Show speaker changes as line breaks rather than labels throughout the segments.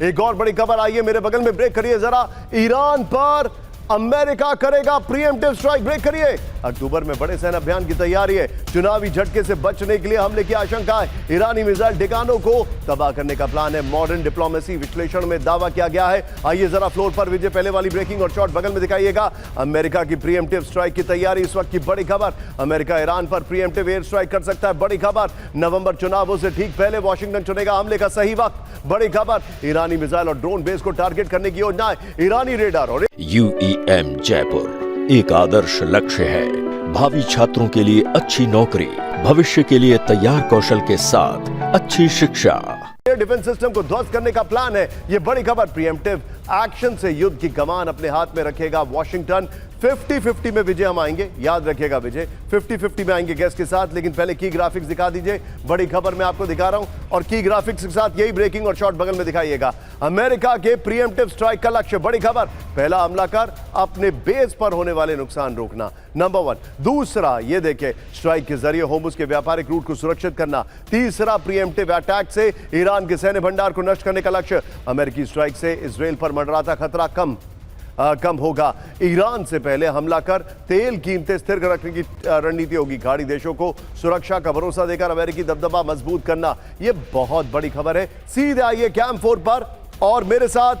एक और बड़ी खबर आई है मेरे बगल में, ब्रेक करिए जरा। ईरान पर अमेरिका करेगा प्रीएम्प्टिव स्ट्राइक, ब्रेक करिए। अक्टूबर में बड़े सैन्य अभियान की तैयारी है। चुनावी झटके से बचने के लिए हमले की आशंका है। ईरानी मिसाइल ठिकानों को तबाह करने का प्लान है। मॉडर्न डिप्लोमेसी विश्लेषण में दावा किया गया है। आइए जरा फ्लोर पर विजय पहले वाली ब्रेकिंग और शॉट बगल में दिखाइएगा। अमेरिका की प्रीएम्प्टिव स्ट्राइक की तैयारी, इस वक्त की बड़ी खबर। अमेरिका ईरान पर प्रीएम्प्टिव एयर स्ट्राइक कर सकता है, बड़ी खबर। नवंबर चुनावों से ठीक पहले वॉशिंगटन चुनेगा हमले का सही वक्त, बड़ी खबर। ईरानी मिसाइल और ड्रोन बेस को टारगेट करने की योजना है। ईरानी रेडार और
UEM जयपुर एक आदर्श लक्ष्य है। भावी छात्रों के लिए अच्छी नौकरी, भविष्य के लिए तैयार कौशल के साथ अच्छी शिक्षा।
डिफेंस सिस्टम को ध्वस्त करने का प्लान है, यह बड़ी खबर। प्रीएम्प्टिव एक्शन से युद्ध की कमान अपने हाथ में रखेगा वॉशिंगटन। 50-50 में विजय हम आएंगे, याद रखिएगा विजय 50-50 में आएंगे गेस्ट के साथ। लेकिन पहले की ग्राफिक्स दिखा दीजिए, बड़ी खबर मैं आपको दिखा रहा हूं और की ग्राफिक्स के साथ यही ब्रेकिंग और शॉट बगल में दिखाइएगा। अमेरिका के प्रीएम्प्टिव स्ट्राइक का लक्ष्य, बड़ी खबर। पहला हमला कर अपने बेस पर होने वाले नुकसान रोकना, नंबर 1। दूसरा ये देखें, स्ट्राइक के जरिए होर्मुज के व्यापारिक रूट को सुरक्षित करना। तीसरा, प्रीएम्प्टिव अटैक से ईरान के सैन्य भंडार को नष्ट करने का लक्ष्य। अमेरिकी स्ट्राइक से इजराइल पर मंडराता खतरा कम होगा। ईरान से पहले हमला कर तेल कीमतें स्थिर रखने की रणनीति होगी। खाड़ी देशों को सुरक्षा का भरोसा देकर अमेरिकी दबदबा मजबूत करना, यह बहुत बड़ी खबर है। सीधे आइए कैंप 4 पर और मेरे साथ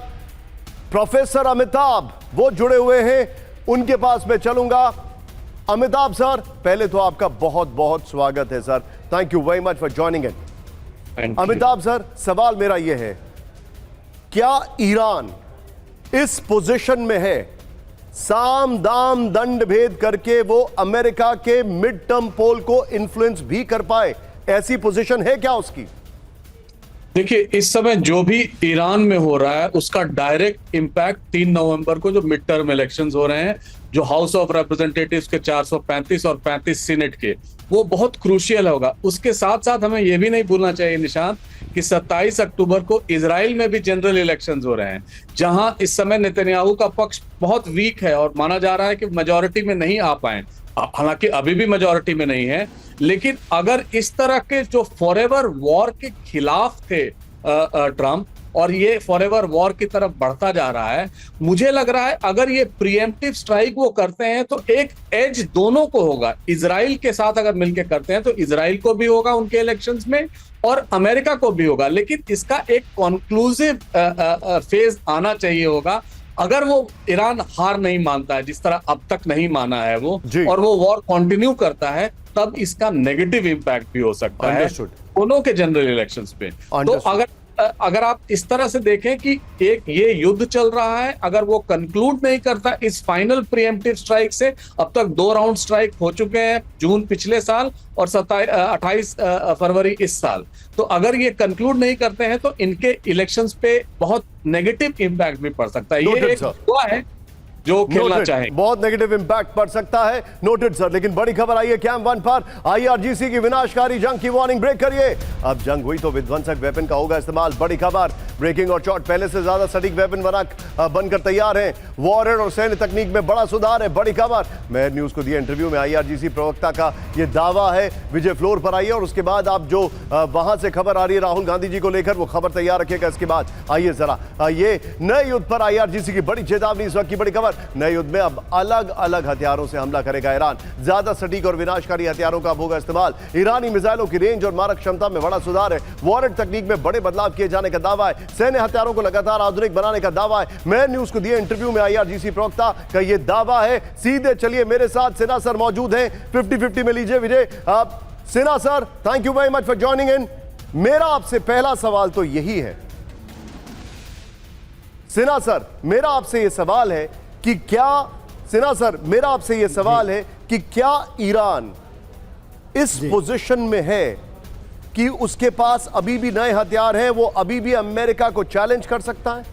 प्रोफेसर अमिताभ वो जुड़े हुए हैं, उनके पास मैं चलूंगा। अमिताभ सर, पहले तो आपका बहुत बहुत स्वागत है sir, thank you very much for joining in. Amitabh sir, सवाल मेरा यह है, क्या ईरान इस पोजीशन में है साम दाम दंड भेद करके वो अमेरिका के मिड टर्म पोल को इन्फ्लुएंस भी कर पाए? ऐसी पोजीशन है क्या उसकी?
देखिए, इस समय जो भी ईरान में हो रहा है उसका डायरेक्ट इंपैक्ट 3 नवंबर को जो मिड टर्म इलेक्शंस हो रहे हैं, जो हाउस ऑफ रिप्रेजेंटेटिव्स के 435 और 35 सीनेट के, वो बहुत क्रूशियल होगा। उसके साथ साथ हमें यह भी नहीं भूलना चाहिए निशांत कि 27 अक्टूबर को इजराइल में भी जनरल इलेक्शंस हो रहे हैं, जहां इस समय नेतन्याहू का पक्ष बहुत वीक है और माना जा रहा है कि मेजॉरिटी में नहीं आ पाए। हालांकि अभी भी मेजॉरिटी में नहीं है, लेकिन अगर इस तरह के जो फॉरएवर वॉर के खिलाफ थे ट्रंप, और ये फॉरएवर वॉर की तरफ बढ़ता जा रहा है, मुझे लग रहा है अगर ये प्रीएम्प्टिव स्ट्राइक वो करते हैं तो एक एज दोनों को होगा। इजराइल के साथ अगर मिलकर करते हैं तो इजराइल को भी होगा उनके इलेक्शंस में और अमेरिका को भी होगा, लेकिन इसका एक कॉन्क्लूसिव फेज आना चाहिए होगा। अगर वो ईरान हार नहीं मानता है, जिस तरह अब तक नहीं माना है वो, और वो वॉर कंटिन्यू करता है, तब इसका नेगेटिव इंपैक्ट भी हो सकता है दोनों के जनरल इलेक्शंस पे। तो अगर आप इस तरह से देखें कि एक ये युद्ध चल रहा है, अगर वो कंक्लूड नहीं करता इस फाइनल प्रीएम्प्टिव स्ट्राइक से, अब तक 2 राउंड स्ट्राइक हो चुके हैं, जून पिछले साल और 28 फरवरी इस साल, तो अगर ये कंक्लूड नहीं करते हैं तो इनके इलेक्शंस पे बहुत नेगेटिव इंपैक्ट भी पड़ सकता है। ये एक हुआ है जो खेलना चाहे, बहुत
नेगेटिव इंपैक्ट पड़ सकता है। Noted sir. लेकिन बड़ी खबर आई है कैंप 1 पर, IRGC की विनाशकारी जंग की वार्निंग, ब्रेक करिए। अब जंग हुई तो विध्वंसक वेपन का होगा इस्तेमाल, बड़ी खबर। ब्रेकिंग और शॉट, पहले से ज्यादा सटीक वेपन बनकर तैयार है। वॉरहेड और सैन्य तकनीक में बड़ा सुधार है, बड़ी खबर। मेयर न्यूज को दिए इंटरव्यू में IRGC प्रवक्ता का यह दावा है। विजय फ्लोर पर आइए और उसके बाद आप जो वहां से खबर आ रही है राहुल गांधी जी को लेकर, वो खबर तैयार रखिएगा। इसके बाद आइए जरा ये नए युद्ध पर IRGC की बड़ी चेतावनी, इस वक्त की बड़ी खबर। नए युद्ध में अब अलग अलग हथियारों से हमला करेगा ईरान, ज्यादा सटीक और विनाशकारी हथियारों का होगा इस्तेमाल। ईरानी मिसाइलों की रेंज और मारक क्षमता में बड़ा सुधार है। वॉरहेड तकनीक में बड़े बदलाव किए जाने का दावा है। सैन्य हथियारों को लगातार आधुनिक बनाने का दावा है। मेयर न्यूज को दिए इंटरव्यू में IRGC प्रवक्ता का यह दावा है। सीधे चलिए, मेरे साथ सिन्हा सर मौजूद हैं, 50-50 में लीजिए Vijay. Sinha sir, thank you very much for joining in. मेरा आपसे पहला सवाल तो यही है, सिन्हा सर, मेरा आपसे यह सवाल है कि क्या ईरान इस पोजीशन में है कि उसके पास अभी भी नए हथियार हैं, वो अभी भी अमेरिका को चैलेंज कर सकता है?